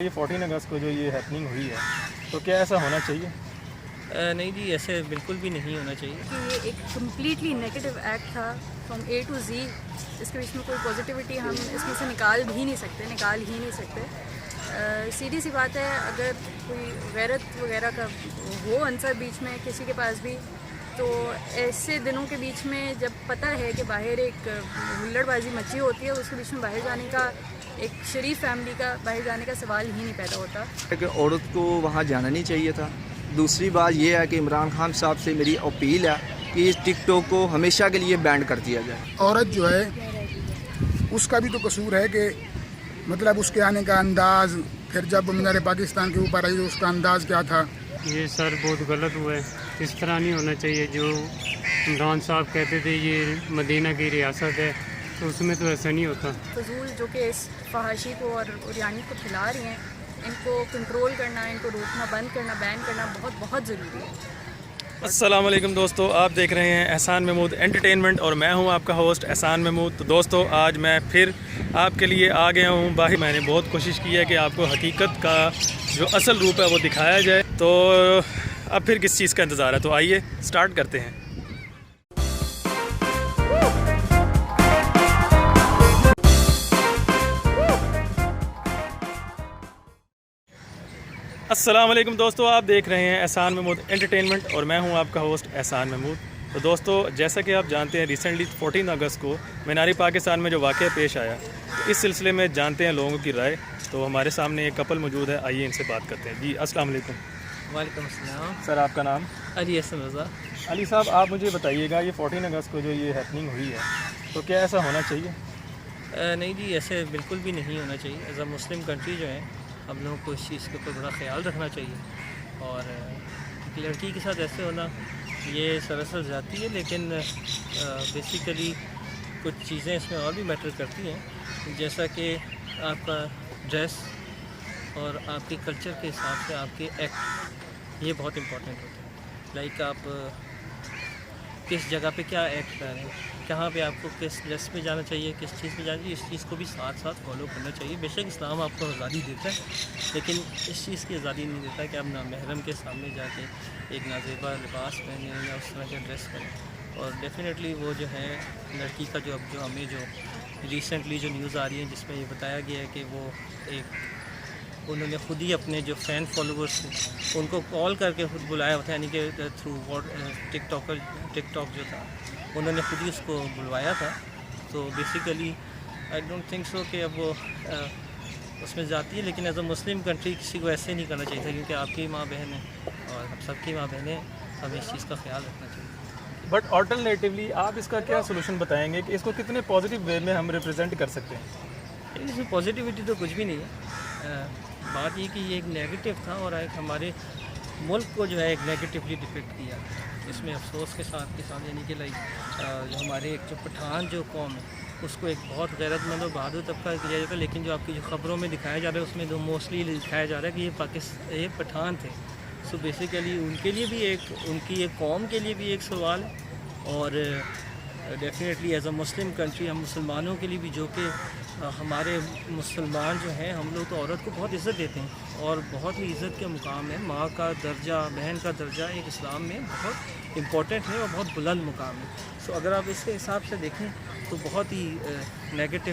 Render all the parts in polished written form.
یہ 14 اگست کو جو یہ ہیپننگ ہوئی ہے تو کیا ایسا ہونا چاہیے؟ نہیں جی، ایسے بالکل بھی نہیں ہونا چاہیے کہ یہ ایک کمپلیٹلی نیگیٹو ایکٹ تھا فرام اے ٹو زی. اس کے بیچ میں کوئی پازیٹیوٹی ہم اس میں سے نکال ہی نہیں سکتے. سیدھی سی بات ہے، اگر کوئی غیرت وغیرہ کا ہو عنصر بیچ میں کسی کے پاس بھی، تو ایسے دنوں کے بیچ میں جب پتہ ہے کہ باہر ایک ہلڑ بازی مچی ہوتی ہے، اس کے بیچ میں باہر جانے کا، ایک شریف فیملی کا باہر جانے کا سوال ہی نہیں پیدا ہوتا. کہ عورت کو وہاں جانا نہیں چاہیے تھا. دوسری بات یہ ہے کہ عمران خان صاحب سے میری اپیل ہے کہ اس ٹک ٹاک کو ہمیشہ کے لیے بینڈ کر دیا جائے. عورت جو ہے اس کا بھی تو قصور ہے کہ مطلب اس کے آنے کا انداز، پھر جب مینار پاکستان کے اوپر آئی تو اس کا انداز کیا تھا. یہ سر بہت غلط ہوا ہے، اس طرح نہیں ہونا چاہیے. جو عمران صاحب کہتے تھے یہ مدینہ کی ریاست ہے، تو اس میں تو ایسا نہیں ہوتا. فضول جو کہ اس فحاشی کو اور اریانی کو پھیلا رہی ہیں، ان کو کنٹرول کرنا، ان کو روکنا، بند کرنا، بین کرنا بہت ضروری ہے. السلام علیکم دوستو، آپ دیکھ رہے ہیں احسان محمود انٹرٹینمنٹ اور میں ہوں آپ کا ہوسٹ احسان محمود. تو دوستو آج میں پھر آپ کے لیے آ گیا ہوں. میں نے بہت کوشش کی ہے کہ آپ کو حقیقت کا جو اصل روپ ہے وہ دکھایا جائے. تو اب پھر کس چیز کا انتظار ہے، تو آئیے سٹارٹ کرتے ہیں. السلام علیکم دوستو، آپ دیکھ رہے ہیں احسان محمود انٹرٹینمنٹ اور میں ہوں آپ کا ہوسٹ احسان محمود. تو دوستو جیسا کہ آپ جانتے ہیں ریسنٹلی 14 اگست کو مینار پاکستان میں جو واقعہ پیش آیا، تو اس سلسلے میں جانتے ہیں لوگوں کی رائے. تو ہمارے سامنے ایک کپل موجود ہے، آئیے ان سے بات کرتے ہیں. جی السلام علیکم. وعلیکم السلام. سر آپ کا نام؟ علی حسن رضا. علی صاحب، آپ مجھے بتائیے گا یہ 14 اگست کو جو یہ ہیپننگ ہوئی ہے تو کیا ایسا ہونا چاہیے؟ نہیں جی، ایسے بالکل بھی نہیں ہونا چاہیے. ایز اے مسلم کنٹری جو ہے، ہم لوگوں کو اس چیز کے اوپر بڑا خیال رکھنا چاہیے. اور ایک لڑکی کے ساتھ ایسے ہونا یہ سراسر زیادتی ہے، لیکن بیسیکلی کچھ چیزیں اس میں اور بھی میٹر کرتی ہیں، جیسا کہ آپ کا ڈریس اور آپ کے کلچر کے حساب سے آپ کے ایکٹ، یہ بہت امپورٹنٹ ہوتے ہیں. لائک آپ کس جگہ پہ کیا ایکٹ کر رہے ہیں، کہاں پہ آپ کو کس ڈریس پہ جانا چاہیے، کس چیز پہ جانا چاہیے، اس چیز کو بھی ساتھ ساتھ فالو کرنا چاہیے. بے شک اسلام آپ کو آزادی دیتا ہے، لیکن اس چیز کی آزادی نہیں دیتا کہ آپ نامحرم کے سامنے جا کے ایک نازیبا لباس پہنیں یا اس طرح کا ڈریس کریں. اور ڈیفینیٹلی وہ جو ہے لڑکی کا جو ہمیں جو ریسنٹلی جو نیوز آ رہی ہے، جس میں یہ بتایا گیا ہے کہ وہ انہوں نے خود ہی اپنے جو فین فالوورس ان کو کال کر کے خود بلایا ہوتا ہے، یعنی کہ تھرو ٹک ٹاک جو تھا انہوں نے خود ہی اس کو بلوایا تھا. تو basically I don't think so کہ اب وہ اس میں جاتی ہے، لیکن ایز اے مسلم کنٹری کسی کو ایسے نہیں کرنا چاہیے تھا، کیونکہ آپ کی ماں بہن ہے اور ہم سب کی ماں بہنیں، ہمیں اس چیز کا خیال رکھنا چاہیے. بٹ آلٹرنیٹیولی آپ اس کا کیا سولوشن بتائیں گے کہ اس کو کتنے پازیٹیو وے میں ہم ریپرزینٹ کر سکتے ہیں؟ اس میں پازیٹیوٹی تو کچھ بھی نہیں ہے. بات یہ کہ یہ ایک نیگیٹو تھا اور ایک ہمارے ملک کو جو ہے ایک نیگیٹیولی ڈپیکٹ کیا. اس میں افسوس کے ساتھ یعنی کہ لائک جو ہمارے ایک جو پٹھان جو قوم ہے اس کو ایک بہت غیرت مند اور بہادر طبقہ کیا جاتا ہے، لیکن جو آپ کی جو خبروں میں دکھایا جا رہا ہے اس میں جو موسٹلی دکھایا جا رہا ہے کہ یہ پٹھان تھے. سو بیسیکلی ان کے لیے بھی ان کی ایک قوم کے لیے بھی ایک سوال ہے. اور definitely as a Muslim country ہم مسلمانوں کے لیے بھی، جو کہ ہمارے مسلمان جو ہیں، ہم لوگ تو عورت کو بہت عزت دیتے ہیں اور بہت ہی عزت کے مقام ہے. ماں کا درجہ، بہن کا درجہ ایک اسلام میں بہت امپورٹنٹ ہے اور بہت بلند مقام ہے. سو اگر آپ اس کے حساب سے دیکھیں تو بہت ہی نیگیٹو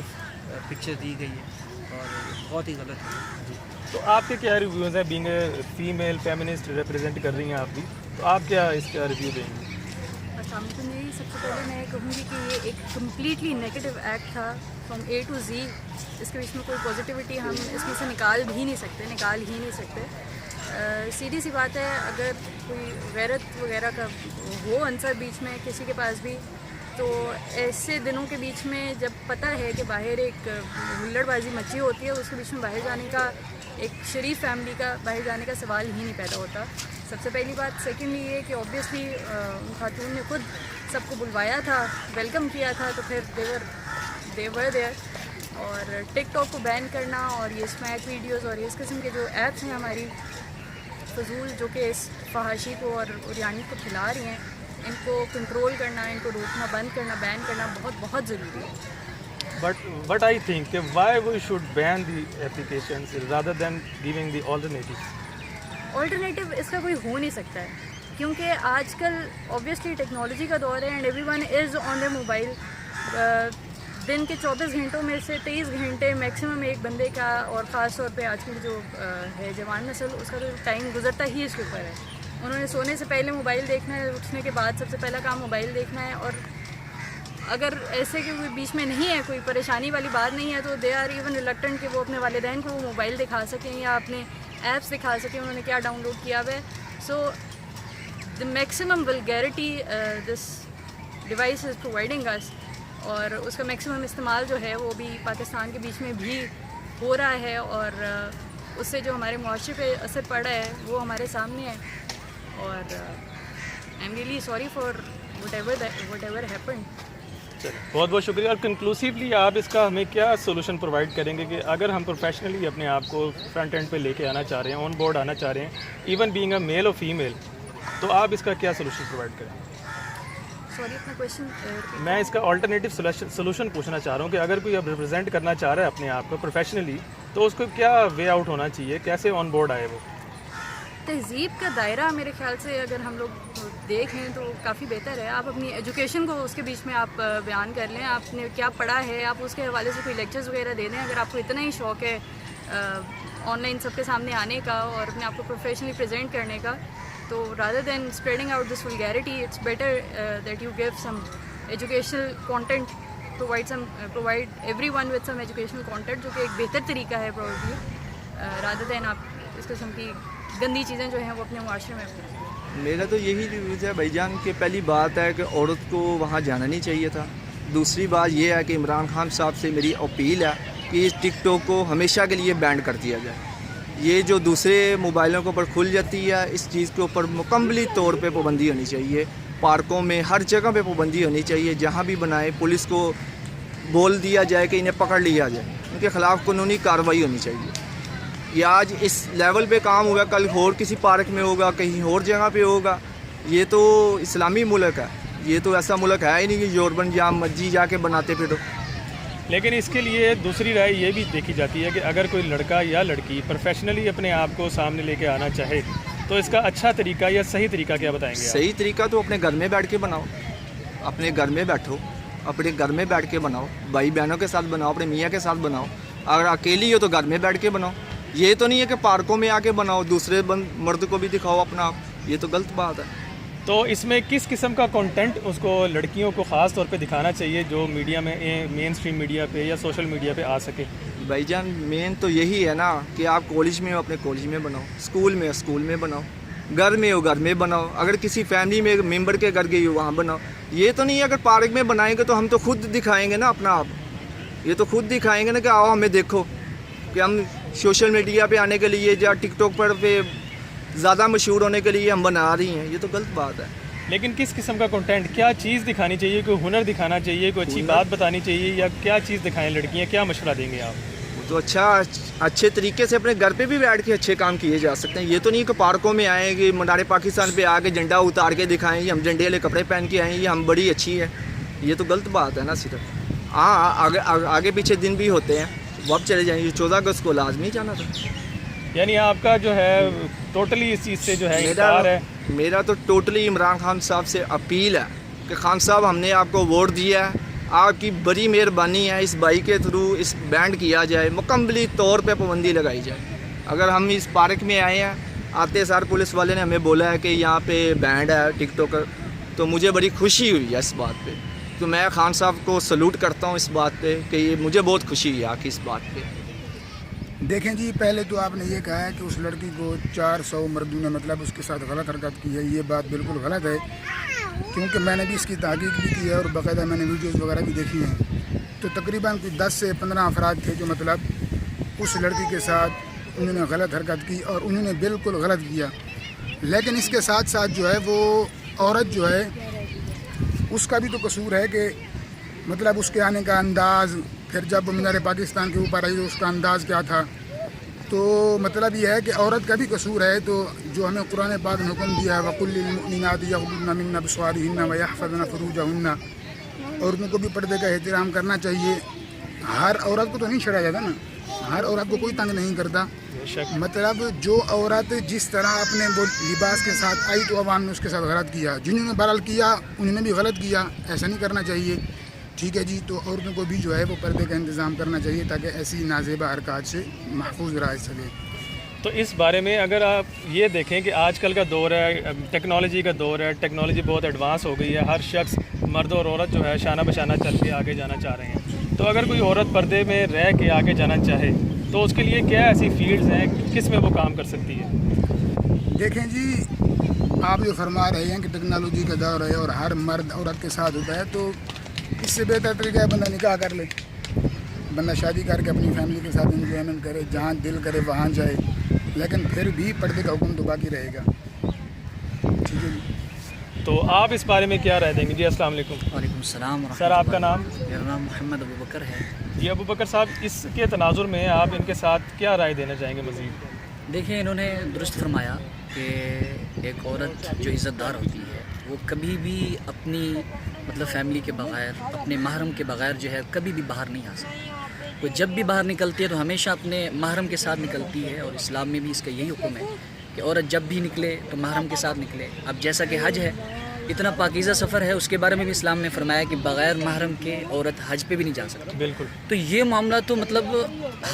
پکچر دی گئی ہے اور بہت ہی غلط ہے. جی تو آپ کے کیا ریویوز ہیں؟ Being a female feminist represent کر رہی ہیں آپ بھی، تو آپ کیا اس کا ریویو دیں گے؟ السلام علیکم. میری سب سے پہلے میں کہوں گی کہ یہ ایک کمپلیٹلی نیگیٹو ایکٹ تھا فرام اے ٹو زی. اس کے بیچ میں کوئی پازیٹیوٹی ہم اس میں سے نکال ہی نہیں سکتے. سیدھی سی بات ہے، اگر کوئی غیرت وغیرہ کا ہو عنصر بیچ میں کسی کے پاس بھی، تو ایسے دنوں کے بیچ میں جب پتہ ہے کہ باہر ایک ہلڑ بازی مچی ہوتی ہے، اس کے بیچ میں باہر جانے کا، ایک شریف فیملی کا باہر جانے کا سوال ہی نہیں پیدا ہوتا. سب سے پہلی بات. سیکنڈلی یہ کہ اوبویسلی خاتون نے خود سب کو بلوایا تھا، ویلکم کیا تھا، تو پھر دیور دیئر. اور ٹک ٹاک کو بین کرنا اور یہ اسمیک ویڈیوز اور اس قسم کے جو ایپس ہیں ہماری فضول جو کہ اس فحاشی کو اور اریانی کو پھیلا رہی ہیں، ان کو کنٹرول کرنا، ان کو روکنا، بند کرنا، بین کرنا بہت ضروری ہے. But I think that why we should ban the applications rather than giving the alternatives. Alternative इसका कोई हो नहीं सकता है, क्योंकि आजकल ऑब्वियसली टेक्नोलॉजी का दौर है and everyone is on the mobile. दिन के 24 घंटों में से 23 घंटे मैक्सिमम एक बंदे का, और ख़ास तौर पे आजकल जो है जवान नस्ल, उसका तो टाइम गुजरता ही इसके ऊपर है. उन्होंने सोने से पहले मोबाइल देखना है, उठने के बाद सबसे पहला काम मोबाइल देखना है. और अगर ऐसे कि कोई बीच में नहीं है, कोई परेशानी वाली बात नहीं है, तो दे आर इवन रिलक्टेंट कि वो अपने वालिदैन को मोबाइल दिखा सकें या अपने ऐप्स दिखा सकें उन्होंने क्या डाउनलोड किया हुआ है. So the maximum vulgarity this device is providing us, और उसका मैक्सिमम इस्तेमाल जो है वो भी पाकिस्तान के बीच में भी हो रहा है, और उससे जो हमारे मुआशरे पे असर पड़ रहा है वो हमारे सामने है. और I am really sorry for what ever happen. चलिए, बहुत बहुत शुक्रिया. और कंक्लूसिवली आप इसका हमें क्या सोल्यूशन प्रोवाइड करेंगे कि अगर हम प्रोफेशनली अपने आप को फ्रंट एंड पे लेके आना चाह रहे हैं, ऑन बोर्ड आना चाह रहे हैं, इवन बीइंग अ मेल और फीमेल, तो आप इसका क्या सोल्यूशन प्रोवाइड करेंगे? सॉरी, अपना क्वेश्चन. मैं इसका ऑल्टरनेटिव सोल्यूशन पूछना चाह रहा हूँ कि अगर कोई अब रिप्रेजेंट करना चाह रहा है अपने आप को प्रोफेशनली, तो उसको क्या वे आउट होना चाहिए, कैसे ऑन बोर्ड आए वो? तहज़ीब का दायरा मेरे ख्याल से अगर हम लोग देख लें तो काफ़ी बेहतर है. आप अपनी एजुकेशन को उसके बीच में आप बयान कर लें, आपने क्या पढ़ा है, आप उसके हवाले से कोई लेक्चर्स वगैरह दे दें. अगर आपको इतना ही शौक़ है ऑनलाइन सबके सामने आने का और अपने आप को प्रोफेशनली प्रेजेंट करने का, तो rather than spreading out this vulgarity, it's better that you give some educational content, provide everyone with some educational content, जो कि एक बेहतर तरीका है प्रोबेबली, रादर दैन आप इस किस्म की गंदी चीज़ें जो हैं वो अपने मुआशरे में. मेरा तो यही व्यूज़ है भाईजान कि पहली बात है कि औरत को वहाँ जाना नहीं चाहिए था. दूसरी बात ये है कि इमरान खान साहब से मेरी अपील है कि इस टिकटॉक को हमेशा के लिए बैन कर दिया जाए. ये जो दूसरे मोबाइलों के ऊपर खुल जाती है, इस चीज़ के ऊपर मुकम्मली तौर पे पाबंदी होनी चाहिए. पार्कों में हर जगह पे पाबंदी होनी चाहिए. जहाँ भी बनाए पुलिस को बोल दिया जाए कि इन्हें पकड़ लिया जाए, उनके ख़िलाफ़ कानूनी कार्रवाई होनी चाहिए. ये आज इस लेवल पे काम हुआ, कल और किसी पार्क में होगा, कहीं और जगह पे होगा. ये तो इस्लामी मुल्क है, ये तो ऐसा मुल्क है ही नहीं कि यूरोपन जहाँ मर्जी जाके बनाते फिरो. लेकिन इसके लिए दूसरी राय ये भी देखी जाती है कि अगर कोई लड़का या लड़की प्रोफेशनली अपने आप को सामने लेके आना चाहे, तो इसका अच्छा तरीका या सही तरीका क्या बताएंगे आप? सही तरीका तो अपने घर में बैठ के बनाओ, अपने घर में बैठो, अपने घर में बैठ के बनाओ, भाई बहनों के साथ बनाओ, अपने मियाँ के साथ बनाओ. अगर अकेली हो तो घर में बैठ के बनाओ. ये तो नहीं है कि पार्कों में आके बनाओ, दूसरे मर्द को भी दिखाओ अपना आप. ये तो गलत बात है. तो इसमें किस किस्म का कंटेंट उसको लड़कियों को ख़ास तौर पे दिखाना चाहिए जो मीडिया में, मेन स्ट्रीम मीडिया पे या सोशल मीडिया पे आ सके? भाईजान मेन तो यही है ना कि आप कॉलेज में हो अपने कॉलेज में बनाओ, स्कूल में हो स्कूल में बनाओ, घर में हो घर में बनाओ, अगर किसी फैमिली में मेंबर के घर गई हो वहाँ बनाओ. ये तो नहीं है अगर पार्क में बनाएंगे तो हम तो खुद दिखाएंगे ना अपना आप. ये तो खुद दिखाएंगे ना कि आओ हमें देखो कि हम सोशल मीडिया पे आने के लिए या टिकटॉक पर पे ज़्यादा मशहूर होने के लिए हम बना रही हैं. ये तो गलत बात है. लेकिन किस किस्म का कंटेंट, क्या चीज़ दिखानी चाहिए? कोई हुनर दिखाना चाहिए, कोई अच्छी बात बतानी चाहिए, या क्या चीज़ दिखाएं लड़कियां? क्या मशवरा देंगे आप? तो अच्छे तरीके से अपने घर पे भी बैठ के अच्छे काम किए जा सकते हैं. ये तो नहीं कि पार्कों में आएंगे मीनार पाकिस्तान पे आके झंडा उतार के दिखाएं, ये हम झंडे वाले कपड़े पहन के आए, ये हम बड़ी अच्छी है. ये तो गलत बात है ना. सिर्फ हाँ आगे पीछे दिन भी होते हैं, वो अब चले जाएंगे. 14 अगस्त को लाजमी जाना था. यानी आपका जो है टोटली इस चीज़ से जो है इनकार है? मेरा तो टोटली इमरान खान साहब से अपील है कि खान साहब हमने आपको वोट दिया है, आपकी बड़ी मेहरबानी है, इस भाई के थ्रू इस बैंड किया जाए, मुकम्मली तौर पे पाबंदी लगाई जाए. अगर हम इस पार्क में आए हैं, आते सार पुलिस वाले ने हमें बोला है कि यहाँ पे बैंड है टिकटॉकर, तो मुझे बड़ी खुशी हुई है इस बात पे. तो मैं खान साहब को सलूट करता हूँ इस बात पे कि ये मुझे बहुत खुशी हुई आके इस बात पे. देखें जी, पहले तो आपने ये कहा है कि उस लड़की को 400 मर्दों ने मतलब उसके साथ गलत हरकत की है. ये बात बिल्कुल गलत है, क्योंकि मैंने भी इसकी तहकीक भी की है और बाकायदा मैंने वीडियोज़ वगैरह भी देखी हैं. तो तकरीबन कोई 10 से 15 अफराद थे जो मतलब उस लड़की के साथ उन्होंने गलत हरकत की और उन्होंने बिल्कुल गलत किया. लेकिन इसके साथ साथ जो है वो औरत जो है उसका भी तो कसूर है कि मतलब उसके आने का अंदाज़, फिर जब मीनार पाकिस्तान के ऊपर आई तो उसका अंदाज़ क्या था. तो मतलब ये है कि औरत का भी कसूर है. तो जो हमें कुरान पाक ने हुक्म दिया है वकुल्लिल मुमिनाति यग़ुद्दुना मिन अबसारिहिन्ना व यहफ़ज़्ना फ़ुरूजहुन्ना, और उनको भी पर्दे का एहतराम करना चाहिए. हर औरत को तो नहीं छेड़ा जाता ना, हर औरत को कोई तंग नहीं करता। मतलब जो औरत जिस तरह अपने वो लिबास के साथ आई तो अवाम ने उसके साथ गलत किया, जिन्होंने बहरहाल किया उन्होंने भी गलत किया, ऐसा नहीं करना चाहिए। ठीक है जी, तो औरतों को भी जो है वो पर्दे का इंतज़ाम करना चाहिए ताकि ऐसी नाजेबा हरकत से महफूज रह सके। तो इस बारे में अगर आप ये देखें कि आजकल का दौर है, टेक्नोलॉजी का दौर है, टेक्नोलॉजी बहुत एडवांस हो गई है, हर शख्स मर्द और औरत जो है शाना बशाना चल के आगे जाना चाह रहे हैं। तो अगर कोई औरत पर्दे में रह के आगे जाना चाहे तो उसके लिए क्या ऐसी फील्ड्स हैं किस में वो काम कर सकती है? देखें जी, आप जो फरमा रहे हैं कि टेक्नोलॉजी का दौर है और हर मर्द औरत के साथ होता है, तो इससे बेहतर तरीका है बंदा निकाह कर ले, बंदा शादी करके अपनी फैमिली के साथ इंजॉयमेंट करे, जहाँ दिल करे वहाँ जाए, लेकिन फिर भी पर्दे का हुक्म तो बाकी रहेगा। ठीक है जी। तो आप इस बारे में क्या राय देंगे? जी अस्सलाम वालेकुम। वालेकुम सलाम। सर आपका नाम? मेरा नाम मोहम्मद अबू बकर है। जी अबू बकर साहब, इसके तनाजुर में आप इनके साथ क्या राय देना चाहेंगे मज़ीद? देखिए, इन्होंने दुरुस्त फरमाया कि एक औरत जो इज़्ज़तदार होती है वो कभी भी अपनी मतलब फैमिली के बग़ैर, अपने महरम के बग़ैर जो है कभी भी बाहर नहीं आ सकती। वो जब भी बाहर निकलती है तो हमेशा अपने महरम के साथ निकलती है, और इस्लाम में भी इसका यही हुक्म है कि औरत जब भी निकले तो महरम के साथ निकले। अब जैसा कि हज है, इतना पाकीज़ा सफ़र है, उसके बारे में भी इस्लाम ने फरमाया कि बग़ैर महरम के औरत हज पे भी नहीं जा सकती। बिल्कुल। तो ये मामला तो मतलब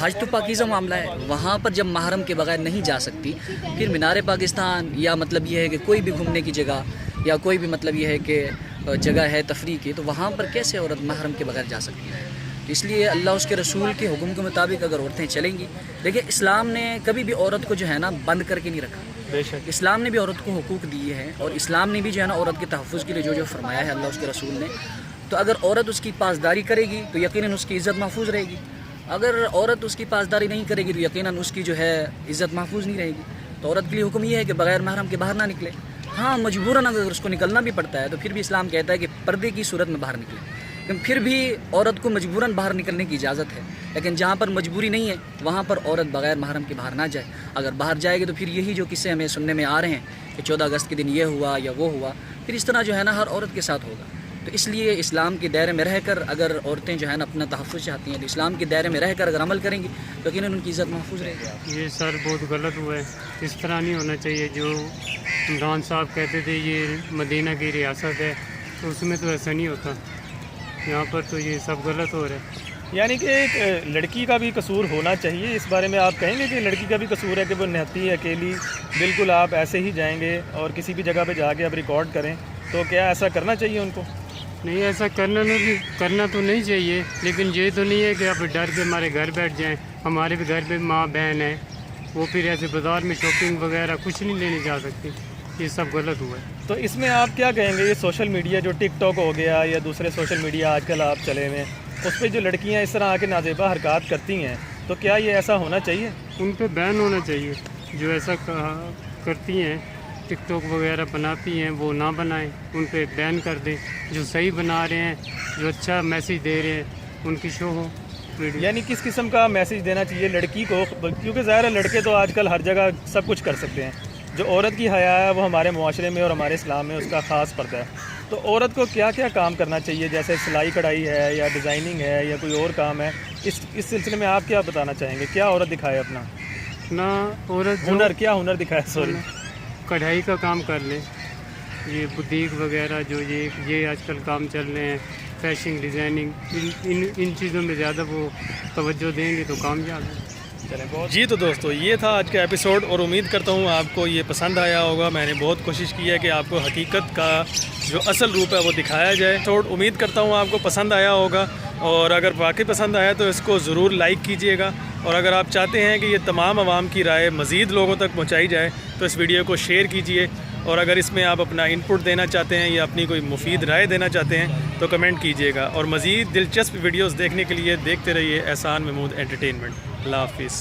हज तो पाकीज़ा मामला है, वहाँ पर जब महरम के बग़ैर नहीं जा सकती, फिर मीनार पाकिस्तान या मतलब ये है कि कोई भी घूमने की जगह या कोई भी मतलब ये है कि जगह है तफरीह की, तो वहाँ पर कैसे औरत महरम के बग़ैर जा सकती है? तो इसलिए अल्लाह उसके रसूल के हुक्म के मुताबिक अगर औरतें चलेंगी, देखिए इस्लाम ने कभी भी औरत को जो है ना बंद करके नहीं रखा। बेशक इस्लाम ने भी औरत को हुकूक दिए हैं, और इस्लाम ने भी जो है ना औरत के तहफ़्फ़ुज़ के लिए जो जो फरमाया है अल्लाह उसके रसूल ने। तो अगर औरत उसकी पासदारी करेगी तो यकीनन उसकी इज़्ज़त महफूज रहेगी, अगर औरत उसकी पासदारी नहीं करेगी तो यकीनन उसकी जो है इज़्ज़त महफूज नहीं रहेगी। तो औरत के लिए हुक्म ये है कि बग़ैर महरम के बाहर ना निकले। हाँ, मजबूरन अगर उसको निकलना भी पड़ता है तो फिर भी इस्लाम कहता है कि पर्दे की सूरत में बाहर निकले, लेकिन फिर भी औरत को मजबूरन बाहर निकलने की इजाज़त है। लेकिन जहाँ पर मजबूरी नहीं है वहाँ पर औरत बग़ैर महरम के बाहर ना जाए। अगर बाहर जाएगी तो फिर यही जो किस्से हमें सुनने में आ रहे हैं कि 14 अगस्त के दिन ये हुआ या वो हुआ, फिर इस तरह जो है ना हर औरत के साथ होगा। तो इसलिए इस्लाम के दायरे में रहकर अगर औरतें जो है ना अपना तहफ़्फ़ुज़ चाहती हैं तो इस्लाम के दायरे में रहकर अगर अमल करेंगी तो यकीनन उनकी इज़्ज़त महफूज रहेगी। ये सर बहुत गलत हुआ है, इस तरह नहीं होना चाहिए। जो इमरान साहब कहते थे ये मदीना की रियासत है, तो उसमें तो ऐसा नहीं होता, यहाँ पर तो ये सब गलत हो रहा है। यानी कि एक लड़की का भी कसूर होना चाहिए। इस बारे में आप कहेंगे कि लड़की का भी कसूर है कि वो नहाती है अकेली, बिल्कुल आप ऐसे ही जाएंगे और किसी भी जगह पे जाके आप रिकॉर्ड करें, तो क्या ऐसा करना चाहिए उनको? नहीं, ऐसा करना तो नहीं चाहिए, लेकिन ये तो नहीं है कि आप डर के हमारे घर बैठ जाएं। हमारे भी घर पे माँ बहन है, वो फिर ऐसे बाज़ार में शॉपिंग वगैरह कुछ नहीं लेने जा सकती। ये सब गलत हुआ है। तो इसमें आप क्या कहेंगे, ये सोशल मीडिया जो टिकटॉक हो गया या दूसरे सोशल मीडिया आजकल आप चले हुए हैं, उस पर जो लड़कियां इस तरह आके नाजेबा हरकत करती हैं, तो क्या ये ऐसा होना चाहिए? उन पे बैन होना चाहिए। जो ऐसा करती हैं, टिकटॉक वगैरह बनाती हैं, वो ना बनाएं, उन पे बैन कर दें। जो सही बना रहे हैं, जो अच्छा मैसेज दे रहे हैं, उनकी शो हो वीडियो। यानी किस किस्म का मैसेज देना चाहिए लड़की को? क्योंकि ज़ाहिर है लड़के तो आजकल हर जगह सब कुछ कर सकते हैं, जो औरत की हया है वो हमारे मुआशरे में और हमारे इस्लाम में उसका ख़ास पर्दा है। तो औरत को क्या क्या काम करना चाहिए, जैसे सिलाई कढ़ाई है या डिज़ाइनिंग है या कोई और काम है, इस सिलसिले में आप क्या बताना चाहेंगे? क्या औरत दिखाए अपना ना औरत हुनर, क्या हुनर दिखाए? सॉरी, कढ़ाई का काम कर ले, ये बुटीक वगैरह जो ये आजकल काम चल रहे हैं, फैशन डिज़ाइनिंग, इन चीज़ों में ज़्यादा वो तवज्जो देंगे तो कामयाब है। जी तो दोस्तों, ये था आज का एपिसोड और उम्मीद करता हूँ आपको ये पसंद आया होगा। मैंने बहुत कोशिश की है कि आपको हकीकत का जो असल रूप है वो दिखाया जाए। तो उम्मीद करता हूँ आपको पसंद आया होगा, और अगर वाकई पसंद आया तो इसको ज़रूर लाइक कीजिएगा, और अगर आप चाहते हैं कि ये तमाम आवाम की राय मज़ीद लोगों तक पहुँचाई जाए तो इस वीडियो को शेयर कीजिए, और अगर इसमें आप अपना इनपुट देना चाहते हैं या अपनी कोई मुफीद राय देना चाहते हैं तो कमेंट कीजिएगा। और मज़ीद दिलचस्प वीडियोज़ देखने के लिए देखते रहिए एहसान महमूद एंटरटेनमेंट। अल्लाह हाफिज़।